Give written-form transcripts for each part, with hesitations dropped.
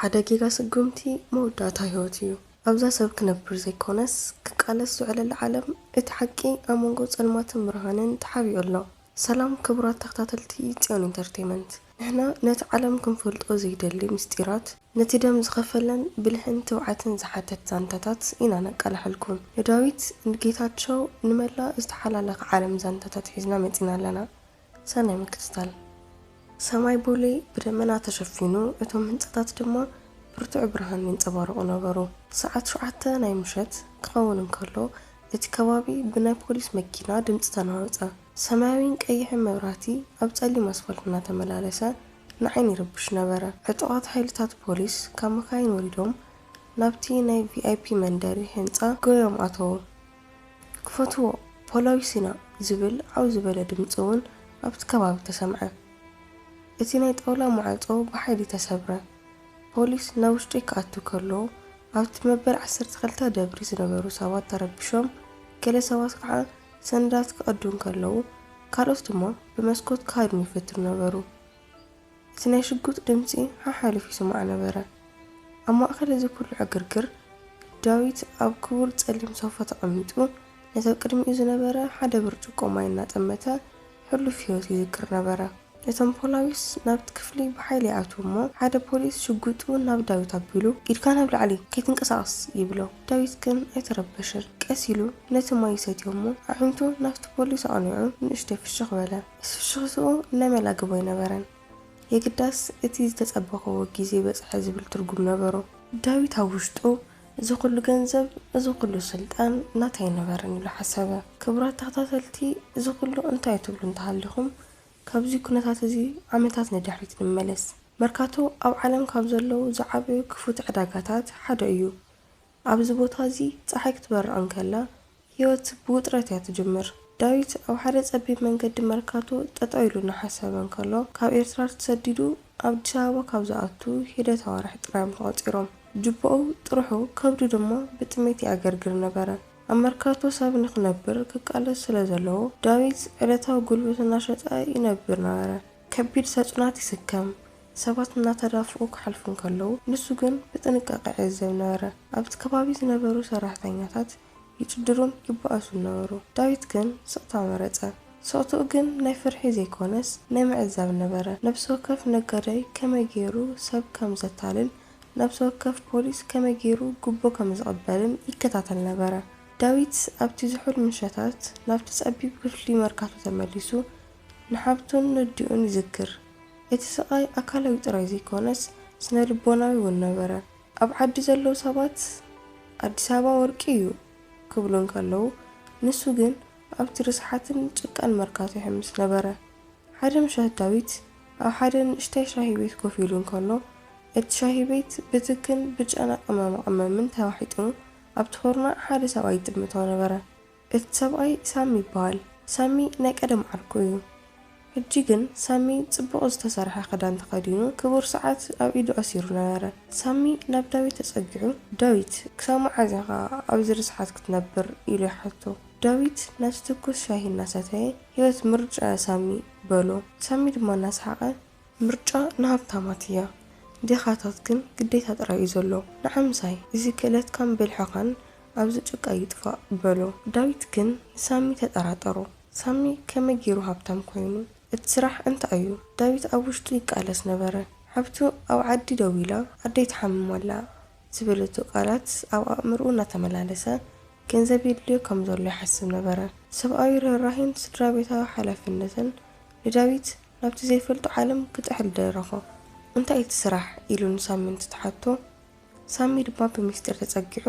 ሓደጌጋ ስጉምቲ መወዳእታ ህይወት እዩ። ኣብዛ ሰብ ክነብር ዘይኮነስ ክቃለስ ዝዕለለ ዓለም እቲ ሓቂ ኣብ መንጎ ጸልማትን ብርሃንን ተሓቢኡ ኣሎ። ሰላም ክቡራት ተኸታተልቲ ጽዮን ኢንተርቴይመንት፣ ንሕና ነቲ ዓለም ክንፈልጦ ዘይደሊ ምስጢራት ነቲ ደም ዝኸፈለን ብልሕን ትውዓትን ዝሓተት ዛንታታት ኢና ነቃላሕልኩም። ንዳዊት ንጌታቸው ንመላእ ዝተሓላለኸ ዓለም ዛንታታት ሒዝና መጺና ኣለና። ሰናይ ምክትታል። ሰማይ ቦሌ ብደመና ተሸፊኑ እቶም ህንጻታት ድማ ብርቱዕ ብርሃን ይንጸባረቑ ነበሩ። ሰዓት 7 ናይ ምሸት ክኸውን እንከሎ እቲ ከባቢ ብናይ ፖሊስ መኪና ድምፂ ተናወፀ። ሰማያዊን ቀይሕን መብራህቲ ኣብ ጸሊም ኣስፋልት እናተመላለሰ ንዓይኒ ይርብሽ ነበረ። ዕጡቓት ሓይልታት ፖሊስ ካብ መካይን ወሪዶም ናብቲ ናይ ቪአይፒ መንደሪ ህንጻ ጎዮም ኣተዉ። ክፈትዎ ፖላዊስ ኢና ዝብል ዓው ዝበለ ድምፂ እውን ኣብቲ ከባቢ ተሰምዐ። እቲ ናይ ጣውላ ማዕጾ ብሓይሊ ተሰብረ። ፖሊስ ናብ ውሽጢ ክኣቱ ከሎ ኣብቲ መበል 12 ደብሪ ዝነበሩ ሰባት ተረቢሾም፣ ገለ ሰባት ከዓ ሰነዳት ክቐዱን ከለዉ ካልኦት ድማ ብመስኮት ክሃድሙ ይፍትኑ ነበሩ። እቲ ናይ ሽጉጥ ድምፂ ሓሓሊፉ ይስማዕ ነበረ። ኣብ ማእኸል እዚ ኩሉ ዕግርግር ዳዊት ኣብ ክቡር ጸሊም ሶፋ ተቐሚጡ ነቲ ኣብ ቅድሚኡ ዝነበረ ሓደ ብርጭቆ ማይ እናጠመተ ሕሉፍ ህይወት ይዝክር ነበረ። እቶም ፖላዊስ ናብቲ ክፍሊ ብሓይሊ ይኣትዉ እሞ ሓደ ፖሊስ ሽጉጡ ናብ ዳዊት ኣቢሉ ኢድካ ናብ ላዕሊ ከይትንቀሳቐስ ይብሎ። ዳዊት ግን ኣይተረበሸን። ቀስ ኢሉ ነቲ ማይ ሰትዮ እሞ ኣዒንቱ ናብቲ ፖሊስ ኣቕኒዑ ንእሽተይ ፍሽኽ በለ። ፍሽኽትኡ ነመላግቦ ኣይነበረን። የግዳስ እቲ ዝተጸበኸዎ ግዜ በጽሐ ዝብል ትርጉም ነበሮ። ዳዊት ኣብ ውሽጡ እዚ ኩሉ ገንዘብ፣ እዚ ኩሉ ስልጣን ናታይ ነበረን ኢሉ ሓሰበ። ክቡራት ተኸታተልቲ እዚ ኩሉ እንታይ ትብሉ እንተሃሊኹም ካብዚ ኩነታት እዚ ዓመታት ንድሕሪት ንመለስ። መርካቶ ኣብ ዓለም ካብ ዘለዉ ዝዓበዩ ክፉት ዕዳጋታት ሓደ እዩ። ኣብዚ ቦታ እዚ ፀሓይ ክትበርቕ እንከላ ህይወት ብውጥረት እያ ትጅምር። ዳዊት ኣብ ሓደ ጸቢብ መንገዲ መርካቶ ጠጠው ኢሉ እናሓሰበ እንከሎ ካብ ኤርትራ ተሰዲዱ ኣብ ኣዲስ ኣበባ ካብ ዝኣቱ ሂደት ኣዋርሒ ጥራዮም ተቖፂሮም። ጅቦኡ ጥርሑ ከብዱ ድማ ብጥሜት ይኣገርግር ነበረ። ኣብ መርካቶ ሰብ ንኽነብር ክቃለስ ስለ ዘለዎ ዳዊት ዕለታዊ ጉልበት እናሸጠ ይነብር ነበረ። ከቢድ ሰጭናት ይስከም፣ ሰባት እናተዳፍኡ ክሓልፉ እንከለዉ ንሱ ግን ብጥንቃቄ ይዕዘብ ነበረ። ኣብቲ ከባቢ ዝነበሩ ሰራሕተኛታት ይጭድሩን ይበኣሱ ነበሩ። ዳዊት ግን ስቕታ መረፀ። ስቕትኡ ግን ናይ ፍርሒ ዘይኮነስ ናይ ምዕዛብ ነበረ። ነብሲ ወከፍ ነጋዳይ ከመይ ገይሩ ሰብ ከም ዘታልል፣ ነብሲ ወከፍ ፖሊስ ከመይ ገይሩ ጉቦ ከም ዝቕበልን ይከታተል ነበረ። ዳዊት ኣብቲ ዝሑል ምሸታት ናብቲ ጸቢብ ክፍሊ መርካቶ ተመሊሱ ንሓብቱን ንዲኡን ይዝክር። እቲ ስቓይ ኣካላዊ ጥራይ ዘይኮነስ ስነ ልቦናዊ እውን ነበረ። ኣብ ዓዲ ዘለዉ ሰባት ኣዲስ ኣበባ ወርቂ እዩ ክብሉ እንከለዉ ንሱ ግን ኣብቲ ርስሓትን ጭቃን መርካቶ ይሕምስ ነበረ። ሓደ ምሸት ዳዊት ኣብ ሓደ ንእሽተይ ሻሂ ቤት ኮፍ ኢሉ እንከሎ እቲ ሻሂ ቤት ብትክን ብጫና ቀመምን ተዋሒጡ ኣብቲ ሆርና ሓደ ሰብኣይ ይጥምቶ ነበረ። እቲ ሰብኣይ ሳሚ ይበሃል። ሳሚ ናይ ቀደም ዓርኩ እዩ። ሕጂ ግን ሳሚ ጽቡቕ ዝተሰርሐ ክዳን ተኸዲኑ ክቡር ሰዓት ኣብ ኢዱ ኣሲሩ ነበረ። ሳሚ ናብ ዳዊት ተጸጊዑ ዳዊት ክሳብ መዓዝ ኢኻ ኣብዚ ርስሓት ክትነብር ኢሉ ይሓቶ። ዳዊት ነቲ ትኩስ ሻሂ እናሰተየ ህይወት ምርጫ ሳሚ በሎ። ሳሚ ድማ እናሰሓቐ ምርጫ ንሃብታማት እያ፣ ዲኻታት ግን ግዴታ ጥራይ እዩ ዘሎ። ንዓምሳይ እዚ ክእለትካን በልሖኻን ኣብዚ ጭቃ ይጥፋእ በሎ። ዳዊት ግን ንሳሚ ተጠራጠሩ። ሳሚ ከመይ ገይሩ ሃብታም ኮይኑ? እቲ ስራሕ እንታይ እዩ? ዳዊት ኣብ ውሽጡ ይቃለስ ነበረ። ሓብቱ ኣብ ዓዲ ደው ኢላ ኣደይ ትሓምም ኣላ ዝብለቱ ቃላት ኣብ ኣእምርኡ እናተመላለሰ ገንዘብ የድልዮ ከም ዘሎ ይሓስብ ነበረ። ሰብኣዊ ርህራሄን ስድራ ቤታዊ ሓላፍነትን ንዳዊት ናብቲ ዘይፈልጦ ዓለም ክጥሕል ደረኾ። እንታይ እቲ ስራሕ ኢሉ ንሳሚንት ተሓቶ። ሳሚ ድማ ብምስጢር ተጸጊዑ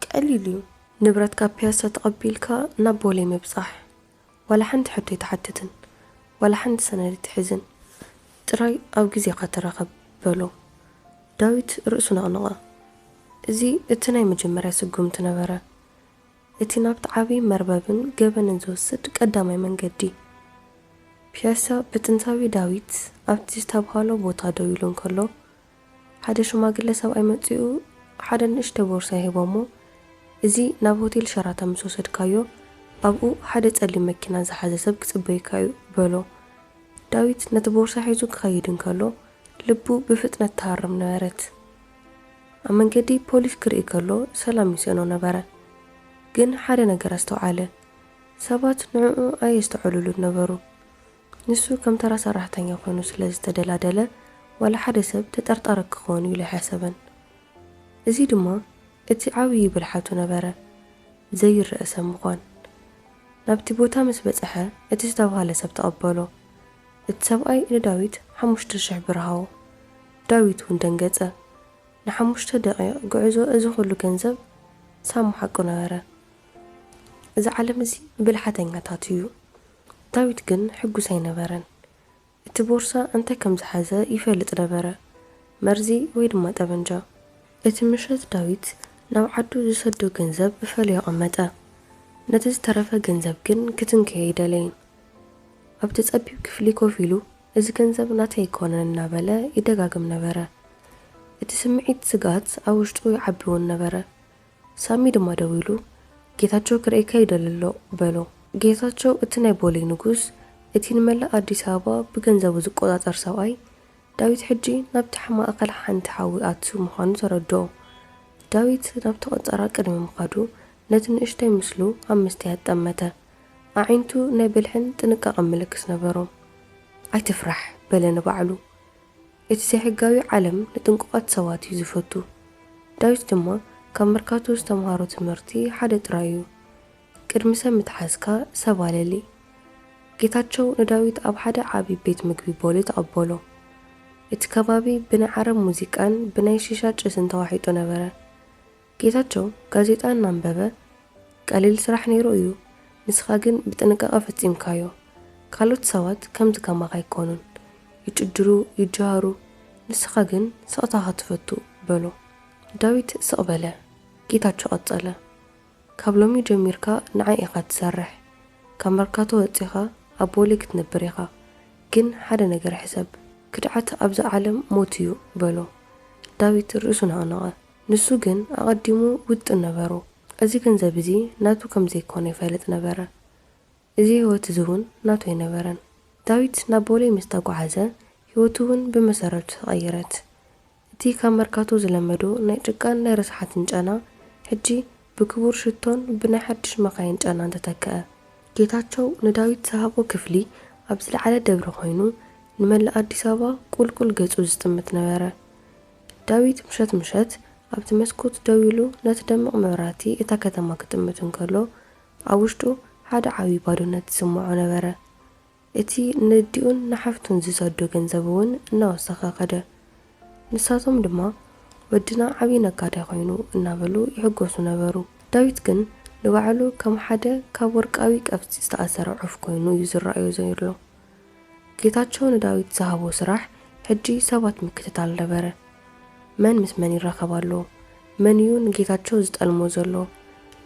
ቀሊል እዩ፣ ንብረት ካብ ፒያሳ ተቐቢልካ ናብ ቦሌ ምብጻሕ፣ ዋላ ሓንቲ ሕቶ ይተሓትትን፣ ዋላ ሓንቲ ሰነድ ትሕዝን፣ ጥራይ ኣብ ግዜኻ ትረኸብ በሎ። ዳዊት ርእሱ ነቕነቐ። እዚ እቲ ናይ መጀመርያ ስጉምቲ ነበረ። እቲ ናብቲ ዓብዪ መርበብን ገበንን ዝወስድ ቀዳማይ መንገዲ። ፒያሳ ብጥንታዊ ዳዊት ኣብቲ ዝተባህሎ ቦታ ደው ኢሉ እንከሎ ሓደ ሽማግለ ሰብኣይ መጺኡ ሓደ ንእሽተ ቦርሳ ሂቦሞ እዚ ናብ ሆቴል ሸራተን ምስ ወሰድካዮ ኣብኡ ሓደ ጸሊም መኪና ዝሓዘ ሰብ ክጽበይካ እዩ በሎ። ዳዊት ነቲ ቦርሳ ሒዙ ክኸይድ እንከሎ ልቡ ብፍጥነት ተሃርም ነበረት። ኣብ መንገዲ ፖሊስ ክርኢ ከሎ ሰላም ይስእኖ ነበረ። ግን ሓደ ነገር ኣስተውዓለ። ሰባት ንዕኡ ኣየስተውዕሉሉን ነበሩ። ንሱ ከም ተራ ሰራሕተኛ ኮይኑ ስለ ዝተደላደለ ወላ ሓደ ሰብ ተጠርጣሪ ክኾን ኢሉ ይሓሰበን። እዚ ድማ እቲ ዓብዪ ብልሓቱ ነበረ፣ ዘይርአ ሰብ ምዃን። ናብቲ ቦታ ምስ በጽሐ እቲ ዝተባሃለ ሰብ ተቐበሎ። እቲ ሰብኣይ ንዳዊት 5,000 ብር ሃቦ። ዳዊት እውን ደንገጸ። ን5 ደቂቕ ጉዕዞ እዚ ኩሉ ገንዘብ ሳሙ ሓቁ ነበረ። እዚ ዓለም እዚ ብልሓተኛታት እዩ። ዳዊት ግን ሕጉስ ኣይነበረን። እቲ ቦርሳ እንታይ ከም ዝሓዘ ይፈልጥ ነበረ፣ መርዚ ወይ ድማ ጠበንጃ። እቲ ምሸት ዳዊት ናብ ዓዱ ዝሰዶ ገንዘብ ብፈልዮ ቀመጠ። ነቲ ዝተረፈ ገንዘብ ግን ክትንከዮ ይደለይን። ኣብቲ ጸቢብ ክፍሊ ኮፍ ኢሉ እዚ ገንዘብ ናተይ ኣይኮነን እናበለ ይደጋግም ነበረ። እቲ ስምዒት ስጋት ኣብ ውሽጡ ይዓቢውን ነበረ። ሳሚ ድማ ደው ኢሉ ጌታቸው ክርእይካ ይደሊ ኣሎ በሎ። ጌታቸው እቲ ናይ ቦሌ ንጉስ፣ እቲ ንመላእ ኣዲስ አበባ ብገንዘቡ ዝቆጻጸር ሰብኣይ ዳዊት ሕጂ ናብቲ ማእከል ሓንቲ ሓዊ ኣትዩ ምዃኑ ተረድኦ። ዳዊት ናብቲ ቆጸራ ቅድሚ ምኻዱ ነቲ ንእሽተይ ምስሉ ኣብ መስትያት ጠመተ። ኣዒንቱ ናይ ብልሕን ጥንቃቐ ምልክስ ነበሮም። ኣይትፍራሕ በለ ንባዕሉ። እቲ ዘይሕጋዊ ዓለም ንጥንቁቓት ሰባት እዩ ዝፈቱ። ዳዊት ድማ ካብ መርካቶ ዝተምሃሮ ትምህርቲ ሓደ ጥራይ እዩ። ቅድሚ ሰብ ምትሓዝካ ሰብ ኣለሊ። ጌታቸው ንዳዊት ኣብ ሓደ ዓቢ ቤት ምግቢ ቦሌ ተቐበሎ። እቲ ከባቢ ብናይ ዓረብ ሙዚቃን ብናይ ሺሻ ጭስን ተዋሒጡ ነበረ። ጌታቸው ጋዜጣ እናንበበ ቀሊል ስራሕ ነይሩ እዩ፣ ንስኻ ግን ብጥንቃቐ ፈጺምካዮ። ካልኦት ሰባት ከምዚ ከማኻ ኣይኮኑን፣ ይጭድሩ ይጀሃሩ፣ ንስኻ ግን ስቕታኻ ትፈቱ በሎ። ዳዊት ስቕ በለ። ጌታቸው ቀጸለ። ካብ ሎሚ ጀሚርካ ንዓይ ኢኻ ትሰርሕ፣ ካብ መርካቶ ወፂኻ ኣብ ቦሌ ክትነብር ኢኻ። ግን ሓደ ነገር ሕሰብ፣ ክድዓት ኣብዚ ዓለም ሞት እዩ በሎ። ዳዊት ርእሱ ነቐነቐ። ንሱ ግን ኣቐዲሙ ውጥን ነበሩ። እዚ ገንዘብ እዚ ናቱ ከም ዘይኮነ ይፈልጥ ነበረ። እዚ ህይወት እዚ እውን ናቱ ኣይነበረን። ዳዊት ናብ ቦሌ ምስ ተጓዓዘ ህይወቱ እውን ብመሰረቱ ተቐይረት። እቲ ካብ መርካቶ ዝለመዱ ናይ ጭቃን ናይ ርስሓትን ጨና ሕጂ ብክቡር ሽቶን ብናይ ሓድሽ መኻይን ጨና ተተክአ። ጌታቸው ንዳዊት ዝሃቦ ክፍሊ ኣብ ዝለዓለ ደብሪ ኮይኑ ንመላእ ኣዲስ አበባ ቁልቁል ገጹ ዝጥምት ነበረ። ዳዊት ምሸት ምሸት ኣብቲ መስኮት ደው ኢሉ ነቲ ደሚቕ መብራህቲ እታ ከተማ ክጥምት እንከሎ ኣብ ውሽጡ ሓደ ዓብዪ ባዶነት ዝስምዖ ነበረ። እቲ ንድኡን ንሓፍቱን ዝሰዶ ገንዘብ እውን እናወሰኸ ኸደ። ንሳቶም ድማ ወድና ዓብዪ ነጋዳይ ኮይኑ እናበሉ ይሕጎሱ ነበሩ። ዳዊት ግን ንባዕሉ ከም ሓደ ካብ ወርቃዊ ቀፍቲ ዝተኣሰረ ዑፍ ኮይኑ እዩ ዝረአዮ ዘሎ። ጌታቸው ንዳዊት ዝሃቦ ስራሕ ሕጂ ሰባት ምክትታል ነበረ። መን ምስ መን ይራኸባሉ? መን እዩ ንጌታቸው ዝጠልሞ ዘሎ?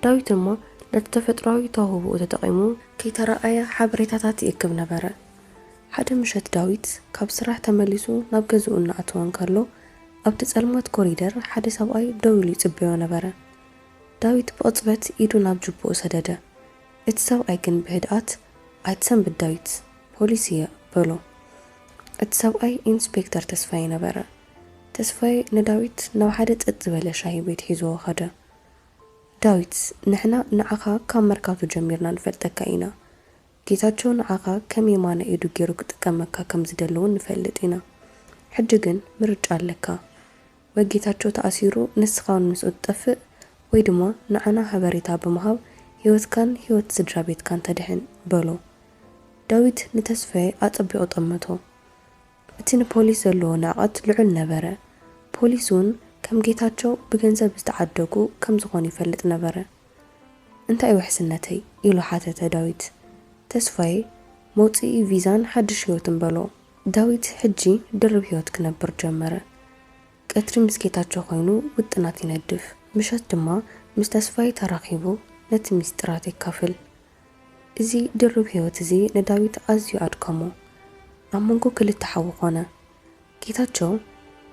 ዳዊት ድማ ነቲ ተፈጥሯዊ ተዋህቦኡ ተጠቒሙ ከይተረኣየ ሓበሬታታት ይእክብ ነበረ። ሓደ ምሸት ዳዊት ካብ ስራሕ ተመሊሱ ናብ ገዝኡ እናኣተወ እንከሎ ኣብቲ ጸልማት ኮሪደር ሓደ ሰብኣይ ደው ኢሉ ይጽበዮ ነበረ። ዳዊት ብቕጽበት ኢዱ ናብ ጅቡኡ ሰደደ። እቲ ሰብኣይ ግን ብህድኣት ኣይትሰንብት ዳዊት፣ ፖሊስ እየ በሎ። እቲ ሰብኣይ ኢንስፔክተር ተስፋይ ነበረ። ተስፋይ ንዳዊት ናብ ሓደ ጸጥ ዝበለ ሻሂ ቤት ሒዝዎ ኸደ። ዳዊት ንሕና ንዓኻ ካብ መርካቶ ጀሚርና ንፈልጠካ ኢና። ጌታቸው ንዓኻ ከም የማነ ኢዱ ገይሩ ክጥቀመካ ከም ዝደለውን ንፈልጥ ኢና። ሕጂ ግን ምርጫ ኣለካ። ወይ ጌታቸው ተኣሲሩ ንስኻውን ምስኡ ትጠፍእ፣ ወይ ድማ ንዓና ሓበሬታ ብምሃብ ህይወትካን ህይወት ስድራ ቤትካን ተድሕን በሎ። ዳዊት ንተስፋይ ኣጸቢቑ ጠመቶ። እቲ ንፖሊስ ዘለዎ ንዕቐት ልዑል ነበረ። ፖሊስ እውን ከም ጌታቸው ብገንዘብ ዝተዓደጉ ከም ዝኾኑ ይፈልጥ ነበረ። እንታይ ውሕስነተይ ኢሉ ሓተተ ዳዊት። ተስፋይ መውፅኢ ቪዛን ሓድሽ ህይወትን በሎ። ዳዊት ሕጂ ድርብ ህይወት ክነብር ጀመረ። ቀትሪ ምስ ጌታቸው ኮይኑ ውጥናት ይነድፍ፣ ምሸት ድማ ምስ ተስፋይ ተራኺቡ ነቲ ምስጢራት ይካፍል። እዚ ድርብ ህይወት እዚ ንዳዊት ኣዝዩ ኣድከሞ። ኣብ መንጎ ክልተ ሓዊ ኾነ። ጌታቸው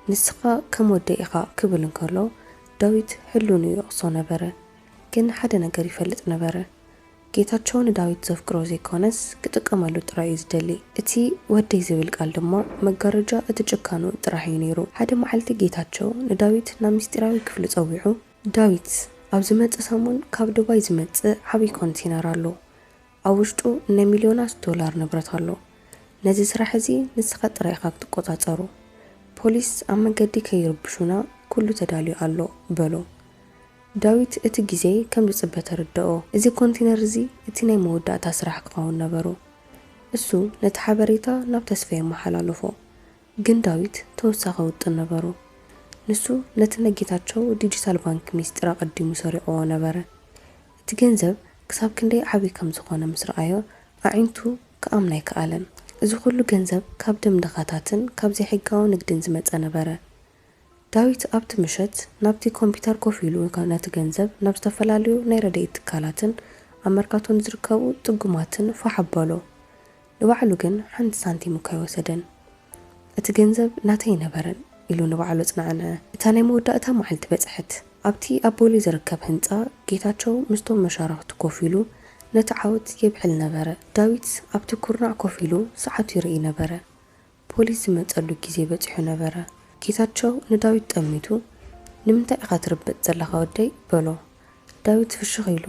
ንስኻ ከም ወደይ ኢኻ ክብል እንከሎ ዳዊት ሕሉን ይቕሶ ነበረ። ግን ሓደ ነገር ይፈልጥ ነበረ። ጌታቸው ንዳዊት ዘፍቅሮ ዘይኮነስ ክጥቀመሉ ጥራይ ዝደሊ እቲ ወደይ ዝብል ቃል ድማ መጋረጃ እቲ ጭካኑ ጥራሕ እዩ ነይሩ። ሓደ መዓልቲ ጌታቸው ንዳዊት ናብ ምስጢራዊ ክፍሊ ፀዊዑ ዳዊት ኣብ ዝመፀ ሰሙን ካብ ዱባይ ዝመፅእ ዓብይ ኮንቴነር ኣሎ። ኣብ ውሽጡ $1,000,000 ንብረት ኣሎ። ነዚ ስራሕ እዚ ንስኻ ጥራይ ኢኻ ክትቆፃፀሩ። ፖሊስ ኣብ መንገዲ ከይርብሹና ኩሉ ተዳልዩ ኣሎ በሎ። ዳዊት እቲ ግዜ ከም ዝፅበ ተረድኦ። እዚ ኮንቴነር እዚ እቲ ናይ መወዳእታ ስራሕ ክኸውን ነበሩ። እሱ ነቲ ሓበሬታ ናብ ተስፋይ መሓላለፎ። ግን ዳዊት ተወሳኺ ውጥን ነበሩ። ንሱ ነቲ ነጌታቸው ዲጂታል ባንክ ሚስጥር ቀዲሙ ሰሪዕዎ ነበረ። እቲ ገንዘብ ክሳብ ክንደይ ዓብይ ከም ዝኾነ ምስ ረኣዮ ኣዒንቱ ከኣምና ኣይከኣለን። እዚ ኩሉ ገንዘብ ካብ ደም ድኻታትን ካብ ዘይሕጋዊ ንግድን ዝመፀ ነበረ። ዳዊት ኣብቲ ምሸት ናብቲ ኮምፒተር ኮፍ ኢሉ ነቲ ገንዘብ ናብ ዝተፈላለዩ ናይ ረድኤት ትካላትን ኣብ መርካቶን ዝርከቡ ጥጉማትን ፋሕ ኣበሎ። ንባዕሉ ግን ሓንቲ ሳንቲም እኳ ኣይወሰደን። እቲ ገንዘብ ናተይ ነበረን ኢሉ ንባዕሉ ጽናዕንዐ። እታ ናይ መወዳእታ መዓልቲ በጽሕት። ኣብቲ ኣብ ቦሌ ዝርከብ ህንፃ ጌታቸው ምስቶም መሻርክቲ ኮፍ ኢሉ ነቲ ዓወት የብሕል ነበረ። ዳዊት ኣብቲ ኩርናዕ ኮፍ ኢሉ ሰዓቱ ይርኢ ነበረ። ፖሊስ ዝመፀሉ ግዜ በፂሑ ነበረ። ጌታቸው ንዳዊት ጠሚቱ ንምንታይ ኢኻ ትርበጥ ዘለኻ ወደይ በሎ። ዳዊት ፍሽኽ ኢሉ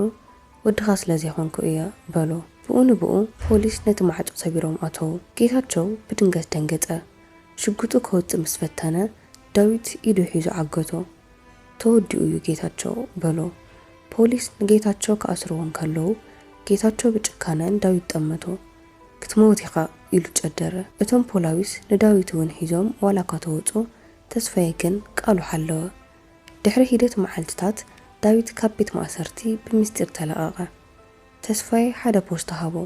ወድኻ ስለዘይኮንኩ እየ በሎ። ብኡ ንብኡ ፖሊስ ነቲ ማዕጾ ሰቢሮም ኣተዉ። ጌታቸው ብድንገት ደንገጸ። ሽጉጡ ከወፅእ ምስ ፈተነ ዳዊት ኢዱ ሒዙ ዓገቶ። ተወዲኡ እዩ ጌታቸው በሎ። ፖሊስ ንጌታቸው ከኣስርዎን ከለዉ ጌታቸው ብጭካነን ዳዊት ጠመቶ። ክትመውት ኢኻ ኢሉ ጨደረ። እቶም ፖላዊስ ንዳዊት እውን ሒዞም ዋላካ ተወፁ። ተስፋዬ ግን ቃሉ ሓለወ። ድሕሪ ሂደት መዓልትታት ዳዊት ካብ ቤት ማእሰርቲ ብምስጢር ተለቐቐ። ተስፋዬ ሓደ ፖስታ ሃቦ።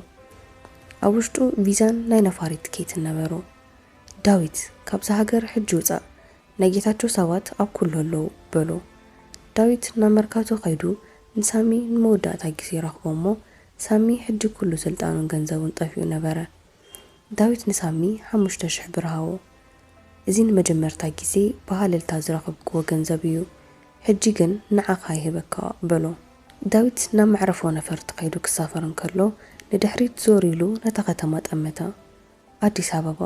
ኣብ ውሽጡ ቪዛን ናይ ነፋሪት ትኬትን ነበሩ። ዳዊት ካብዚ ሃገር ሕጂ ውፃእ፣ ናይ ጌታቸው ሰባት ኣብ ኩሉ ኣለዉ በሎ። ዳዊት ናብ መርካቶ ኸይዱ ንሳሚ ንመወዳእታ ግዜ ረኽቦ እሞ ሳሚ ሕጂ ኩሉ ስልጣኑን ገንዘቡን ጠፊኡ ነበረ። ዳዊት ንሳሚ 5,000 ብር ሃቦ። እዚ ንመጀመርታ ግዜ ብሃለልታ ዝረኸብክዎ ገንዘብ እዩ። ሕጂ ግን ንዓኻ ይህበካ በሎ። ዳዊት ናብ መዕረፎ ነፈርቲ ኸይዱ ክሳፈር እንከሎ ንድሕሪት ዞር ኢሉ ነታ ከተማ ጠመተ። ኣዲስ ኣበባ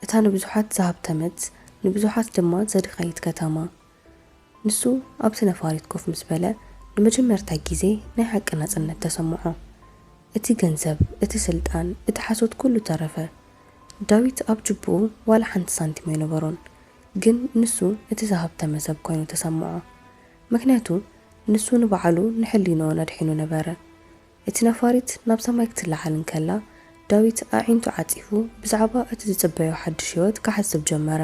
እታ ንብዙሓት ዝሃብተመት ንብዙሓት ድማ ዘድኻይት ከተማ። ንሱ ኣብቲ ነፋሪት ኮፍ ምስ በለ ንመጀመርታ ግዜ ናይ ሓቂ ናጽነት ተሰምዖ። እቲ ገንዘብ፣ እቲ ስልጣን፣ እቲ ሓሶት ኩሉ ተረፈ። ዳዊት ኣብ ጅብኡ ዋላ ሓንቲ ሳንቲም ኣይነበሮን። ግን ንሱ እቲ ዝሃብተመ ሰብ ኮይኑ ተሰምዖ። ምክንያቱ ንሱ ንባዕሉ ንሕሊንኡ ነድሒኑ ነበረ። እቲ ነፋሪት ናብ ሰማይ ክትለዓል እንከላ ዳዊት ኣዒንቱ ዓፂፉ ብዛዕባ እቲ ዝጽበዮ ሓድሽ ህይወት ክሓስብ ጀመረ።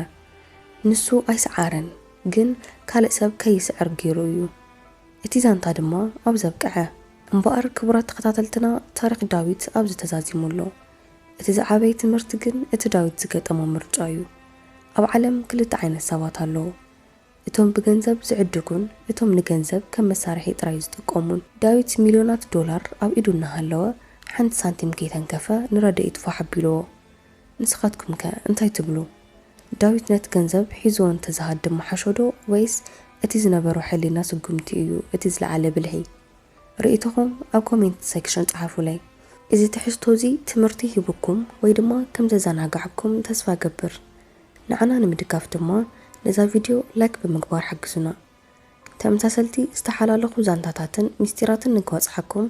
ንሱ ኣይሰዓረን፣ ግን ካልእ ሰብ ከይስዕር ገይሩ እዩ። እቲ ዛንታ ድማ ኣብ ዘብቅዐ። እምበኣር ክቡራት ተኸታተልትና ታሪክ ዳዊት ኣብ ዝተዛዚሙሎ። እቲ ዝዓበይ ትምህርቲ ግን እቲ ዳዊት ዝገጠሞ ምርጫ እዩ። ኣብ ዓለም ክልተ ዓይነት ሰባት ኣለዉ። እቶም ብገንዘብ ዝዕድጉን እቶም ንገንዘብ ከም መሳርሒ ጥራይ ዝጥቀሙን። ዳዊት $1,000,000 ኣብ ኢዱ እናሃለወ ሓንቲ ሳንቲም ከይተንከፈ ንረድኤት ፋሕ ኣቢልዎ። ንስኻትኩም ከ እንታይ ትብሉ? ዳዊት ነቲ ገንዘብ ሒዝዎ እንተዝሃድም ሓሸዶ ወይስ እቲ ዝነበሮ ሕሊና ስጉምቲ እዩ እቲ ዝለዓለ ብልሒ? ርእይቶኹም ኣብ ኮሜንት ሴክሽን ጻሓፉለይ። እዚ ትሕዝቶ እዚ ትምህርቲ ሂብኩም ወይ ድማ ከም ዘዘናግዓኩም ተስፋ ገብር። ንዓና ንምድጋፍ ድማ ነዛ ቪድዮ ላይክ ብምግባር ሓግዙና። ተመሳሰልቲ ዝተሓላለኹ ዛንታታትን ሚስጢራትን ንክበጽሓኩም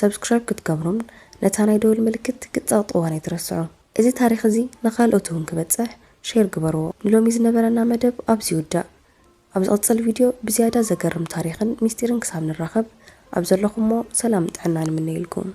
ሰብስክራይብ ክትገብሩን ነታ ናይ ደወል ምልክት ክትጸቕጥዋን ኣይትረስዑ። እዚ ታሪክ እዚ ንኻልኦት እውን ክበጽሕ ሼር ግበርዎ። ንሎሚ ዝነበረና መደብ ኣብዚ ይውዳእ። ኣብ ዝቕጽል ቪድዮ ብዝያዳ ዘገርም ታሪክን ሚስጢርን ክሳብ ንራኸብ ኣብ ዘለኹሞ ሰላም ጥዕና ንምነይልኩም።